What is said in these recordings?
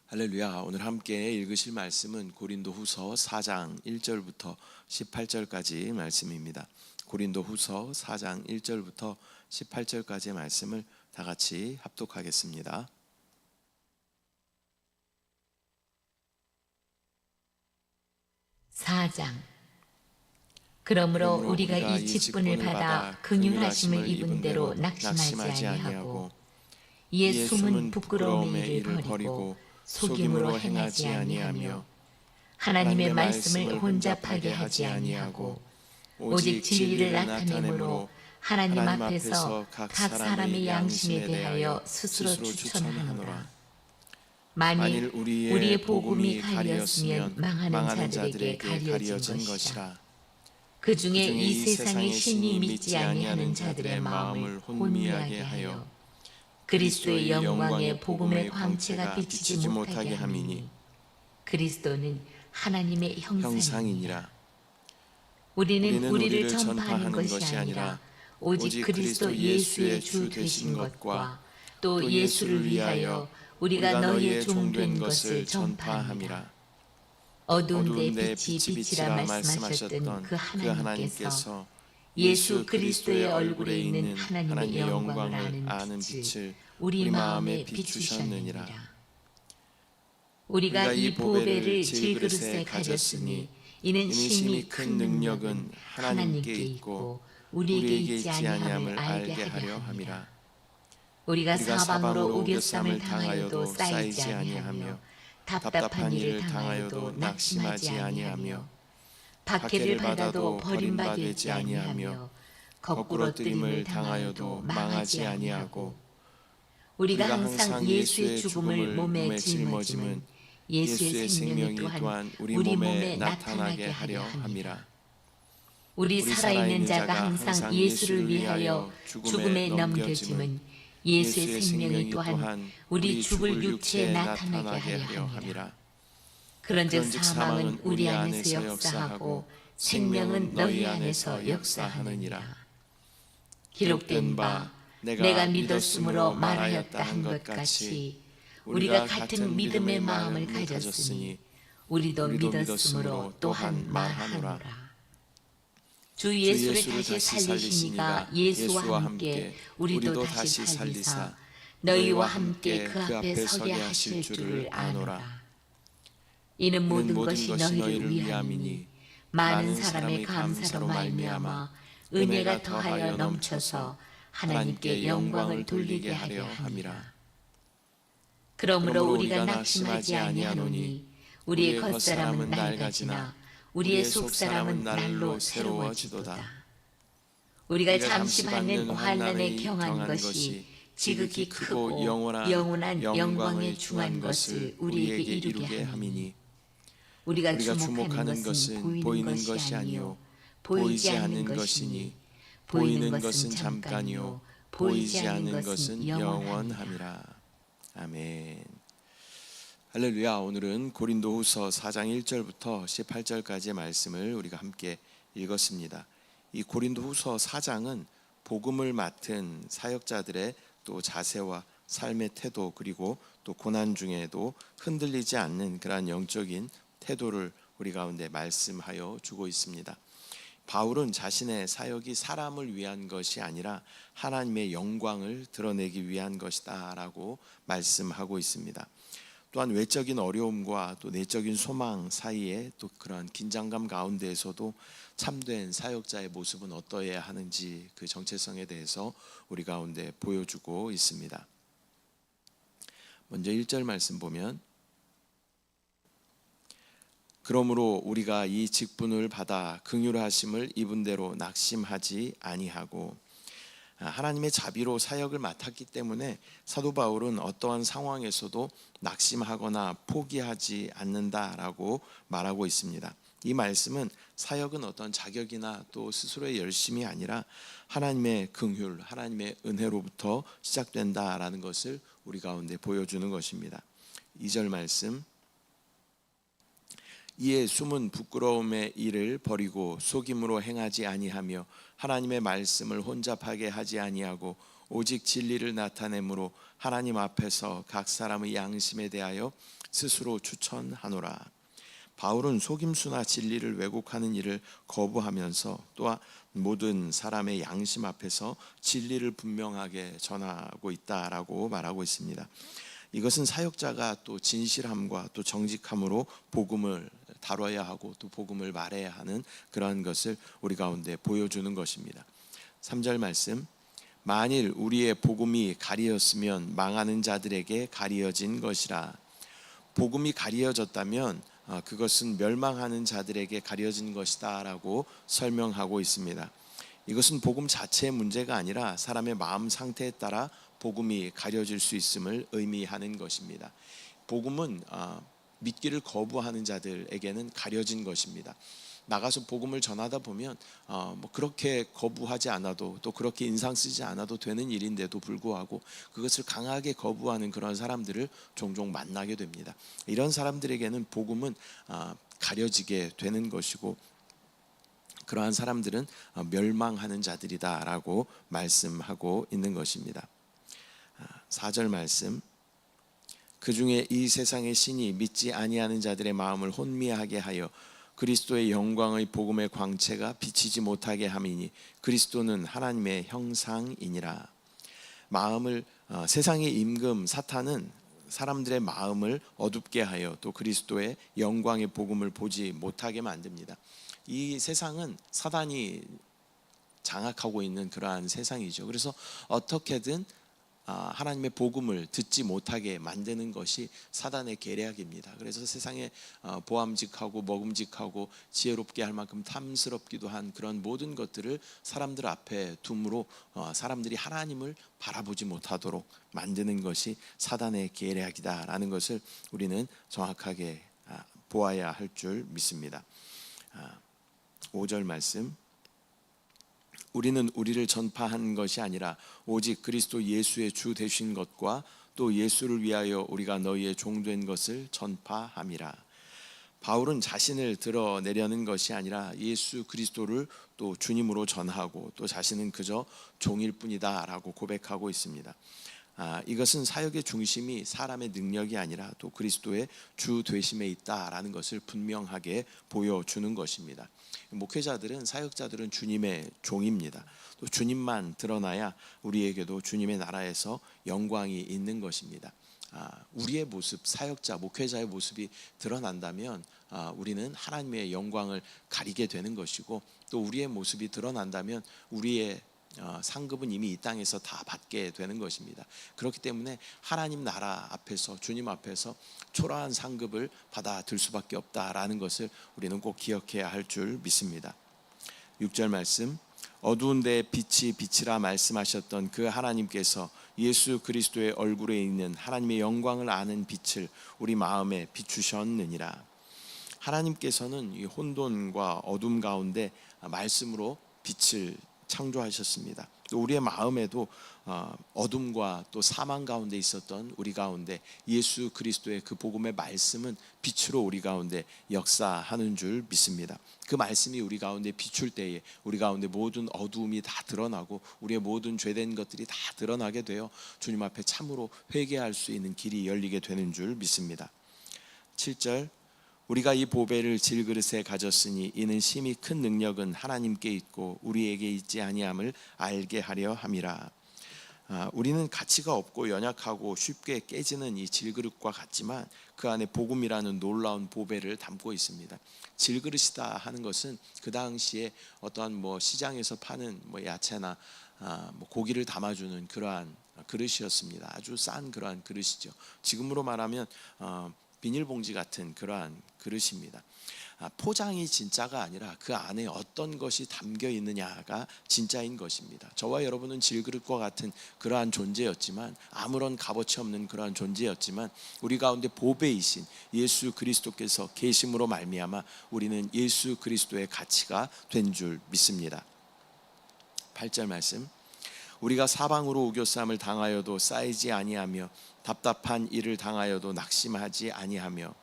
할렐루야. 오늘 함께 읽으실 말씀은 고린도후서 4장 1절부터 18절까지 말씀입니다. 고린도후서 4장 1절부터 18절까지의 말씀을 다 같이 합독하겠습니다. 그러므로 우리가 이 직분을 받아 긍휼하심을 입은 대로 낙심하지 아니하고 이에 숨은 부끄러움의 일을 버리고 속임으로 행하지 아니하며 하나님의 말씀을 혼잡하게 하지 아니하고 오직 진리를 나타내므로 하나님 앞에서 각 사람의 양심에 대하여 스스로 추천하노라. 만일 우리의 복음이 가리었으면 망하는 자들에게 가려진 것이라. 그 중에 이 세상의 신이 믿지 아니하는 자들의 마음을 혼미하게 하여 그리스도의 영광의 복음의 광채가 비치지 못하게 함이니 그리스도는 하나님의 형상이니라. 우리는 우리를 전파하는 것이 아니라 오직 그리스도 예수의 주 되신 것과 또 예수를 위하여 우리가 너희의 종 된 것을 전파함이라. 어두운 데 빛이 빛이라 말씀하셨던 그 하나님께서 예수 그리스도의 얼굴에 있는 하나님의 영광을 아는 빛을 우리 마음에 비추셨느니라. 우리가 이 보배를 질그릇에 가졌으니 이는 심히 큰 능력은 하나님께 있고 우리에게 있지 아니함을 알게 하려 함이라. 우리가 사방으로 우겨쌈을 당하여도 쌓이지 아니하며 답답한 일을 당하여도 낙심하지 아니하며 박해를 받아도 버림받지 아니하며 거꾸로 뜨림을 당하여도 망하지 아니하고 우리가 항상 예수의 죽음을 몸에 짊어짐은 예수의 생명이 또한 우리 몸에 나타나게 하려 함이라. 우리 살아있는 자가 항상 예수를 위하여 죽음에 넘겨짐은 예수의 생명이 또한 우리 죽을 육체에 나타나게 하려 함이라. 그런즉 사망은 우리 안에서 역사하고 생명은 너희 안에서 역사하느니라. 기록된 바 내가 믿었으므로 말하였다 한 것 같이 우리가 같은 믿음의 마음을 가졌으니 우리도 믿었으므로 또한 말하노라. 주 예수를 다시 살리시니가 예수와 함께 우리도 다시 살리사 너희와 함께 그 앞에 서게 하실 줄을 아노라. 이는 모든 것이 너희를 위함이니 많은 사람의 감사로 말미암아 은혜가 더하여 넘쳐서 하나님께 영광을 돌리게 하려 함이라. 그러므로 우리가 낙심하지 아니하노니 우리의 겉사람은 낡아지나 우리의 속사람은 날로 새로워지도다. 우리가 잠시 받는 환난에 경한 것이 지극히 크고 영원한 영광에 중한 것을 우리에게 이루게 함이니 우리가 주목하는 것은 보이는 것이 아니요 보이지 않는 것이니 보이는 것은 잠깐이요 보이지 않는 것은 영원함이라. 아멘. 할렐루야. 오늘은 고린도후서 4장 1절부터 18절까지의 말씀을 우리가 함께 읽었습니다. 이 고린도후서 4장은 복음을 맡은 사역자들의 또 자세와 삶의 태도, 그리고 또 고난 중에도 흔들리지 않는 그러한 영적인 태도를 우리 가운데 말씀하여 주고 있습니다. 바울은 자신의 사역이 사람을 위한 것이 아니라 하나님의 영광을 드러내기 위한 것이다 라고 말씀하고 있습니다. 또한 외적인 어려움과 또 내적인 소망 사이에 또 그런 긴장감 가운데에서도 참된 사역자의 모습은 어떠해야 하는지 그 정체성에 대해서 우리 가운데 보여주고 있습니다. 먼저 1절 말씀 보면, 그러므로 우리가 이 직분을 받아 긍휼하심을 입은 대로 낙심하지 아니하고, 하나님의 자비로 사역을 맡았기 때문에 사도 바울은 어떠한 상황에서도 낙심하거나 포기하지 않는다라고 말하고 있습니다. 이 말씀은 사역은 어떤 자격이나 또 스스로의 열심이 아니라 하나님의 긍휼, 하나님의 은혜로부터 시작된다라는 것을 우리 가운데 보여주는 것입니다. 2절 말씀, 이에 숨은 부끄러움의 일을 버리고 속임으로 행하지 아니하며 하나님의 말씀을 혼잡하게 하지 아니하고 오직 진리를 나타내므로 하나님 앞에서 각 사람의 양심에 대하여 스스로 추천하노라. 바울은 속임수나 진리를 왜곡하는 일을 거부하면서 또한 모든 사람의 양심 앞에서 진리를 분명하게 전하고 있다라고 말하고 있습니다. 이것은 사역자가 또 진실함과 또 정직함으로 복음을 다뤄야 하고 또 복음을 말해야 하는 그러한 것을 우리 가운데 보여주는 것입니다. 3절 말씀, 만일 우리의 복음이 가리었으면 망하는 자들에게 가리어진 것이라. 복음이 가리어졌다면 그것은 멸망하는 자들에게 가려진 것이다 라고 설명하고 있습니다. 이것은 복음 자체의 문제가 아니라 사람의 마음 상태에 따라 복음이 가려질 수 있음을 의미하는 것입니다. 복음은 믿기를 거부하는 자들에게는 가려진 것입니다. 나가서 복음을 전하다 보면 그렇게 거부하지 않아도 또 그렇게 인상 쓰지 않아도 되는 일인데도 불구하고 그것을 강하게 거부하는 그런 사람들을 종종 만나게 됩니다. 이런 사람들에게는 복음은 가려지게 되는 것이고 그러한 사람들은 멸망하는 자들이다라고 말씀하고 있는 것입니다. 4절 말씀, 그 중에 이 세상의 신이 믿지 아니하는 자들의 마음을 혼미하게 하여 그리스도의 영광의 복음의 광채가 비치지 못하게 함이니 그리스도는 하나님의 형상이니라. 마음을 세상의 임금 사탄은 사람들의 마음을 어둡게 하여 또 그리스도의 영광의 복음을 보지 못하게 만듭니다. 이 세상은 사단이 장악하고 있는 그러한 세상이죠. 그래서 어떻게든 하나님의 복음을 듣지 못하게 만드는 것이 사단의 계략입니다. 그래서 세상에 보암직하고 먹음직하고 지혜롭게 할 만큼 탐스럽기도 한 그런 모든 것들을 사람들 앞에 둠으로 사람들이 하나님을 바라보지 못하도록 만드는 것이 사단의 계략이다라는 것을 우리는 정확하게 보아야 할 줄 믿습니다. 5절 말씀, 우리는 우리를 전파한 것이 아니라 오직 그리스도 예수의 주 되신 것과 또 예수를 위하여 우리가 너희의 종된 것을 전파함이라. 바울은 자신을 드러내려는 것이 아니라 예수 그리스도를 또 주님으로 전하고 또 자신은 그저 종일 뿐이다 라고 고백하고 있습니다. 이것은 사역의 중심이 사람의 능력이 아니라 또 그리스도의 주 되심에 있다라는 것을 분명하게 보여주는 것입니다. 목회자들은, 사역자들은 주님의 종입니다. 또 주님만 드러나야 우리에게도 주님의 나라에서 영광이 있는 것입니다. 우리의 모습, 사역자, 목회자의 모습이 드러난다면 우리는 하나님의 영광을 가리게 되는 것이고 또 우리의 모습이 드러난다면 우리의 상급은 이미 이 땅에서 다 받게 되는 것입니다. 그렇기 때문에 하나님 나라 앞에서, 주님 앞에서 초라한 상급을 받아들 수밖에 없다라는 것을 우리는 꼭 기억해야 할 줄 믿습니다. 6절 말씀, 어두운 데에 빛이 빛이라 말씀하셨던 그 하나님께서 예수 그리스도의 얼굴에 있는 하나님의 영광을 아는 빛을 우리 마음에 비추셨느니라. 하나님께서는 이 혼돈과 어둠 가운데 말씀으로 빛을 창조하셨습니다. 또 우리의 마음에도 어둠과 또 사망 가운데 있었던 우리 가운데 예수 그리스도의 그 복음의 말씀은 빛으로 우리 가운데 역사하는 줄 믿습니다. 그 말씀이 우리 가운데 비출 때에 우리 가운데 모든 어두움이 다 드러나고 우리의 모든 죄된 것들이 다 드러나게 되어 주님 앞에 참으로 회개할 수 있는 길이 열리게 되는 줄 믿습니다. 7절, 우리가 이 보배를 질그릇에 가졌으니 이는 심히 큰 능력은 하나님께 있고 우리에게 있지 아니함을 알게 하려 함이라. 우리는 가치가 없고 연약하고 쉽게 깨지는 이 질그릇과 같지만 그 안에 복음이라는 놀라운 보배를 담고 있습니다. 질그릇이다 하는 것은 그 당시에 어떠한 시장에서 파는 야채나 고기를 담아주는 그러한 그릇이었습니다. 아주 싼 그러한 그릇이죠. 지금으로 말하면 비닐봉지 같은 그러한 그릇입니다. 포장이 진짜가 아니라 그 안에 어떤 것이 담겨 있느냐가 진짜인 것입니다. 저와 여러분은 질그릇과 같은 그러한 존재였지만, 아무런 값어치 없는 그러한 존재였지만 우리 가운데 보배이신 예수 그리스도께서 계심으로 말미암아 우리는 예수 그리스도의 가치가 된 줄 믿습니다. 8절 말씀, 우리가 사방으로 우겨쌈을 당하여도 쌓이지 아니하며 답답한 일을 당하여도 낙심하지 아니하며.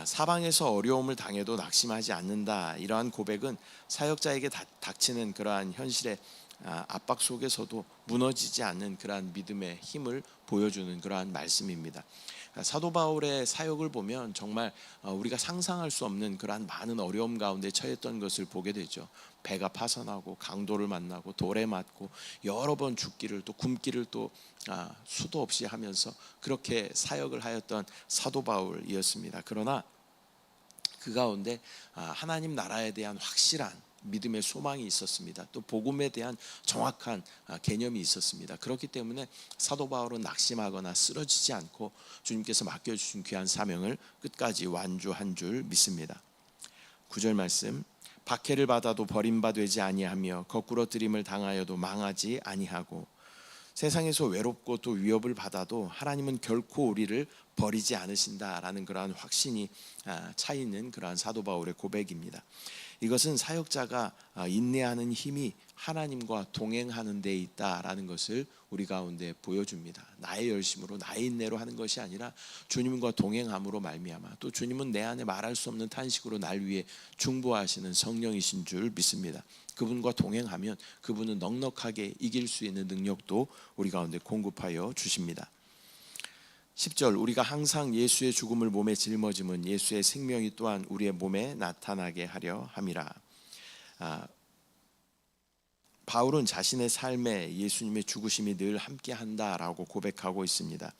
사방에서 어려움을 당해도 낙심하지 않는다, 이러한 고백은 사역자에게 닥치는 그러한 현실에 압박 속에서도 무너지지 않는 그러한 믿음의 힘을 보여주는 그러한 말씀입니다. 사도 바울의 사역을 보면 정말 우리가 상상할 수 없는 그러한 많은 어려움 가운데 처했던 것을 보게 되죠. 배가 파선하고 강도를 만나고 돌에 맞고 여러 번 죽기를 또 굶기를 또 수도 없이 하면서 그렇게 사역을 하였던 사도 바울이었습니다. 그러나 그 가운데 하나님 나라에 대한 확실한 믿음의 소망이 있었습니다. 또 복음에 대한 정확한 개념이 있었습니다. 그렇기 때문에 사도 바울은 낙심하거나 쓰러지지 않고 주님께서 맡겨주신 귀한 사명을 끝까지 완주한 줄 믿습니다. 9절 말씀, 박해를 받아도 버림받지 아니하며 거꾸로 들임을 당하여도 망하지 아니하고, 세상에서 외롭고 또 위협을 받아도 하나님은 결코 우리를 버리지 않으신다라는 그러한 확신이 차 있는 그러한 사도 바울의 고백입니다. 이것은 사역자가 인내하는 힘이 하나님과 동행하는 데 있다라는 것을 우리 가운데 보여줍니다. 나의 열심으로 나의 인내로 하는 것이 아니라 주님과 동행함으로 말미암아 또 주님은 내 안에 말할 수 없는 탄식으로 날 위해 중보하시는 성령이신 줄 믿습니다. 그분과 동행하면 그분은 넉넉하게 이길 수 있는 능력도 우리 가운데 공급하여 주십니다. 10절, 우리가 항상 예수의 죽음을 몸에 짊어짐은 예수의 생명이 또한 우리의 몸에 나타나게 하려 함이라. 바울은 자신의 삶에 예수님의 죽으심이 늘 함께한다라고 고백하고 있습니다.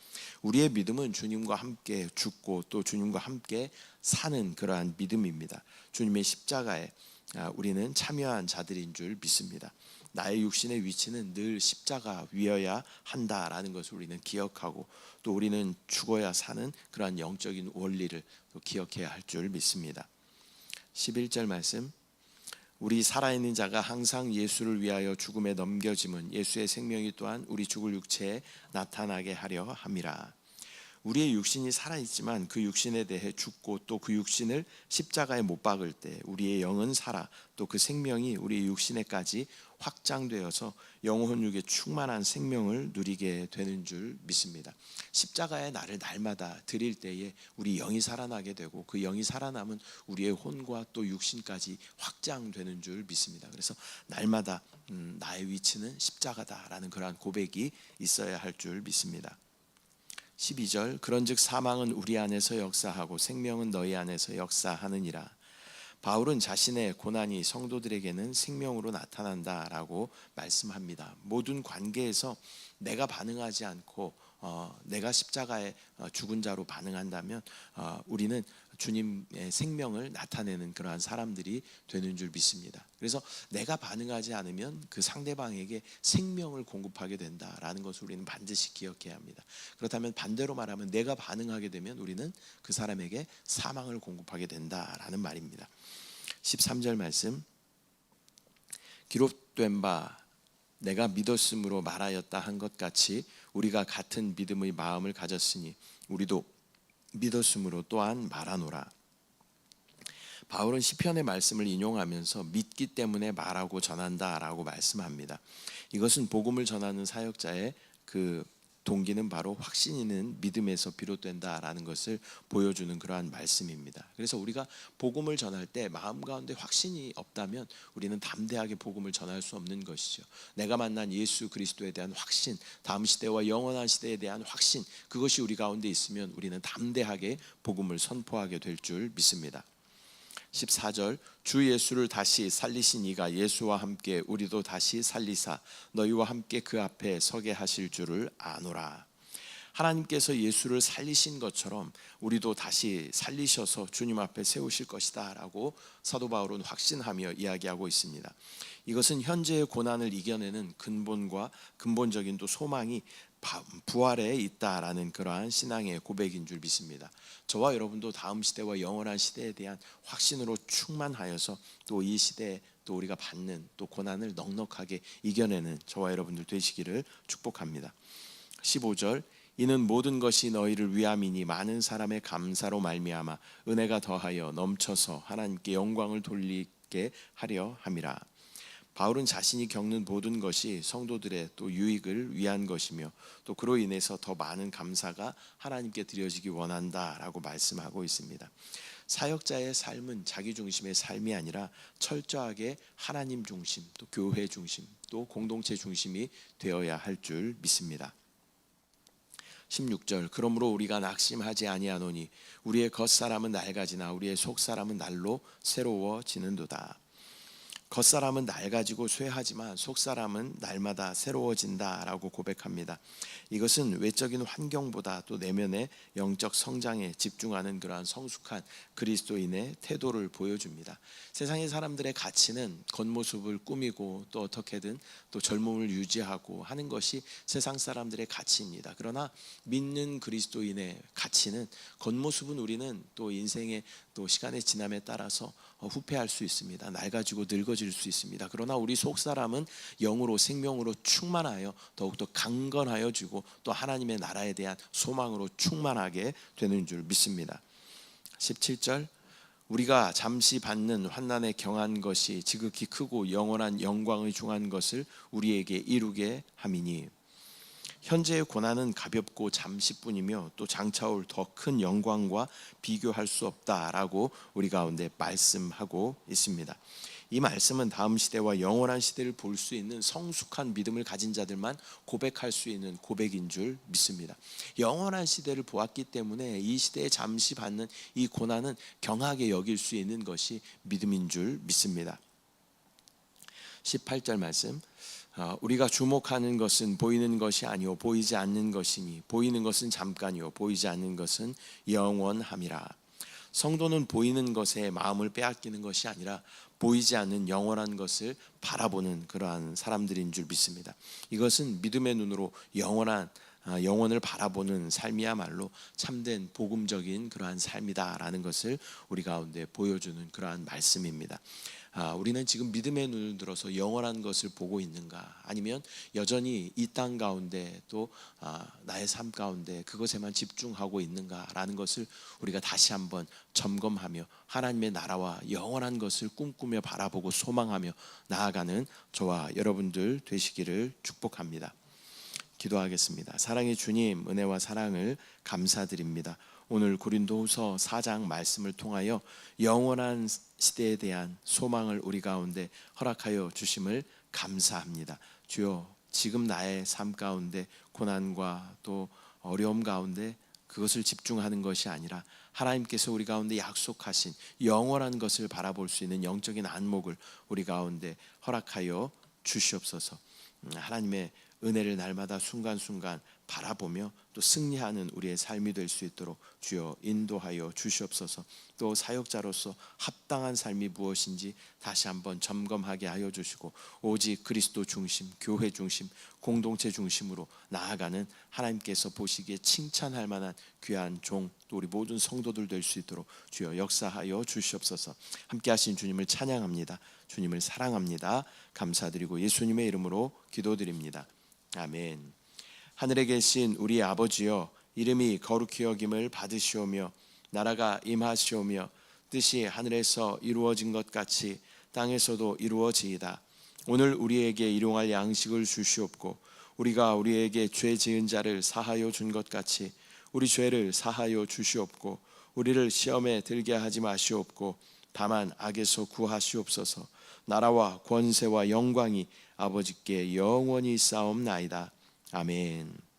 우리의 믿음은 주님과 함께 죽고 또 주님과 함께 사는 그러한 믿음입니다. 주님의 십자가에 우리는 참여한 자들인 줄 믿습니다. 나의 육신의 위치는 늘 십자가 위여야 한다라는 것을 우리는 기억하고 또 우리는 죽어야 사는 그러한 영적인 원리를 또 기억해야 할 줄 믿습니다. 11절 말씀, 우리 살아있는 자가 항상 예수를 위하여 죽음에 넘겨짐은 예수의 생명이 또한 우리 죽을 육체에 나타나게 하려 함이라. 우리의 육신이 살아있지만 그 육신에 대해 죽고 또 그 육신을 십자가에 못 박을 때 우리의 영은 살아 또 그 생명이 우리의 육신에까지 확장되어서 영혼육의 충만한 생명을 누리게 되는 줄 믿습니다. 십자가의 나를 날마다 드릴 때에 우리 영이 살아나게 되고 그 영이 살아남은 우리의 혼과 또 육신까지 확장되는 줄 믿습니다. 그래서 날마다 나의 위치는 십자가다라는 그러한 고백이 있어야 할 줄 믿습니다. 12절, 그런즉 사망은 우리 안에서 역사하고 생명은 너희 안에서 역사하느니라. 바울은 자신의 고난이 성도들에게는 생명으로 나타난다라고 말씀합니다. 모든 관계에서 내가 반응하지 않고 내가 십자가에 죽은 자로 반응한다면 우리는 주님의 생명을 나타내는 그러한 사람들이 되는 줄 믿습니다. 그래서 내가 반응하지 않으면 그 상대방에게 생명을 공급하게 된다라는 것을 우리는 반드시 기억해야 합니다. 그렇다면 반대로 말하면 내가 반응하게 되면 우리는 그 사람에게 사망을 공급하게 된다라는 말입니다. 13절 말씀, 기록된 바 내가 믿었으므로 말하였다 한 것 같이 우리가 같은 믿음의 마음을 가졌으니 우리도 믿었으므로 또한 말하노라. 바울은 시편의 말씀을 인용하면서 믿기 때문에 말하고 전한다라고 말씀합니다. 이것은 복음을 전하는 사역자의 그 동기는 바로 확신 있는 믿음에서 비롯된다라는 것을 보여주는 그러한 말씀입니다. 그래서 우리가 복음을 전할 때 마음 가운데 확신이 없다면 우리는 담대하게 복음을 전할 수 없는 것이죠. 내가 만난 예수 그리스도에 대한 확신, 다음 시대와 영원한 시대에 대한 확신, 그것이 우리 가운데 있으면 우리는 담대하게 복음을 선포하게 될 줄 믿습니다. 14절, 주 예수를 다시 살리신 이가 예수와 함께 우리도 다시 살리사 너희와 함께 그 앞에 서게 하실 줄을 아노라. 하나님께서 예수를 살리신 것처럼 우리도 다시 살리셔서 주님 앞에 세우실 것이다 라고 사도 바울은 확신하며 이야기하고 있습니다. 이것은 현재의 고난을 이겨내는 근본과 근본적인 또 소망이 부활에 있다라는 그러한 신앙의 고백인 줄 믿습니다. 저와 여러분도 다음 시대와 영원한 시대에 대한 확신으로 충만하여서 또 이 시대에 또 우리가 받는 또 고난을 넉넉하게 이겨내는 저와 여러분들 되시기를 축복합니다. 15절, 이는 모든 것이 너희를 위함이니 많은 사람의 감사로 말미암아 은혜가 더하여 넘쳐서 하나님께 영광을 돌리게 하려 함이라. 바울은 자신이 겪는 모든 것이 성도들의 또 유익을 위한 것이며 또 그로 인해서 더 많은 감사가 하나님께 드려지기 원한다라고 말씀하고 있습니다. 사역자의 삶은 자기 중심의 삶이 아니라 철저하게 하나님 중심, 또 교회 중심, 또 공동체 중심이 되어야 할 줄 믿습니다. 16절 그러므로 우리가 낙심하지 아니하노니 우리의 겉사람은 낡아지나 우리의 속사람은 날로 새로워지는도다. 겉사람은 낡아지고 쇠하지만 속사람은 날마다 새로워진다라고 고백합니다. 이것은 외적인 환경보다 또 내면의 영적 성장에 집중하는 그러한 성숙한 그리스도인의 태도를 보여줍니다. 세상의 사람들의 가치는 겉모습을 꾸미고 또 어떻게든 또 젊음을 유지하고 하는 것이 세상 사람들의 가치입니다. 그러나 믿는 그리스도인의 가치는 겉모습은 우리는 또 인생의 또 시간의 지남에 따라서 후퇴할 수 있습니다. 낡아지고 늙어질 수 있습니다. 그러나 우리 속사람은 영으로 생명으로 충만하여 더욱더 강건하여지고 또 하나님의 나라에 대한 소망으로 충만하게 되는 줄 믿습니다. 17절 우리가 잠시 받는 환난에 경한 것이 지극히 크고 영원한 영광의 중한 것을 우리에게 이루게 함이니 현재의 고난은 가볍고 잠시뿐이며 또 장차올 더 큰 영광과 비교할 수 없다라고 우리 가운데 말씀하고 있습니다. 이 말씀은 다음 시대와 영원한 시대를 볼 수 있는 성숙한 믿음을 가진 자들만 고백할 수 있는 고백인 줄 믿습니다. 영원한 시대를 보았기 때문에 이 시대에 잠시 받는 이 고난은 경하게 여길 수 있는 것이 믿음인 줄 믿습니다. 18절 말씀 우리가 주목하는 것은 보이는 것이 아니요 보이지 않는 것이니 보이는 것은 잠깐이요 보이지 않는 것은 영원함이라. 성도는 보이는 것에 마음을 빼앗기는 것이 아니라 보이지 않는 영원한 것을 바라보는 그러한 사람들인 줄 믿습니다. 이것은 믿음의 눈으로 영원을 바라보는 삶이야말로 참된 복음적인 그러한 삶이다라는 것을 우리 가운데 보여주는 그러한 말씀입니다. 우리는 지금 믿음의 눈을 들어서 영원한 것을 보고 있는가, 아니면 여전히 이 땅 가운데 또 나의 삶 가운데 그것에만 집중하고 있는가라는 것을 우리가 다시 한번 점검하며 하나님의 나라와 영원한 것을 꿈꾸며 바라보고 소망하며 나아가는 저와 여러분들 되시기를 축복합니다. 기도하겠습니다. 사랑의 주님, 은혜와 사랑을 감사드립니다. 오늘 고린도후서 4장 말씀을 통하여 영원한 시대에 대한 소망을 우리 가운데 허락하여 주심을 감사합니다. 주여, 지금 나의 삶 가운데 고난과 또 어려움 가운데 그것을 집중하는 것이 아니라 하나님께서 우리 가운데 약속하신 영원한 것을 바라볼 수 있는 영적인 안목을 우리 가운데 허락하여 주시옵소서. 하나님의 은혜를 날마다 순간순간 바라보며 또 승리하는 우리의 삶이 될 수 있도록 주여 인도하여 주시옵소서. 또 사역자로서 합당한 삶이 무엇인지 다시 한번 점검하게 하여 주시고 오직 그리스도 중심, 교회 중심, 공동체 중심으로 나아가는 하나님께서 보시기에 칭찬할 만한 귀한 종, 또 우리 모든 성도들 될 수 있도록 주여 역사하여 주시옵소서. 함께 하신 주님을 찬양합니다. 주님을 사랑합니다. 감사드리고 예수님의 이름으로 기도드립니다. 아멘. 하늘에 계신 우리 아버지여, 이름이 거룩히 여김을 받으시오며 나라가 임하시오며 뜻이 하늘에서 이루어진 것 같이 땅에서도 이루어지이다. 오늘 우리에게 일용할 양식을 주시옵고 우리가 우리에게 죄 지은 자를 사하여 준 것 같이 우리 죄를 사하여 주시옵고 우리를 시험에 들게 하지 마시옵고 다만 악에서 구하시옵소서. 나라와 권세와 영광이 아버지께 영원히 싸움나이다. 아멘.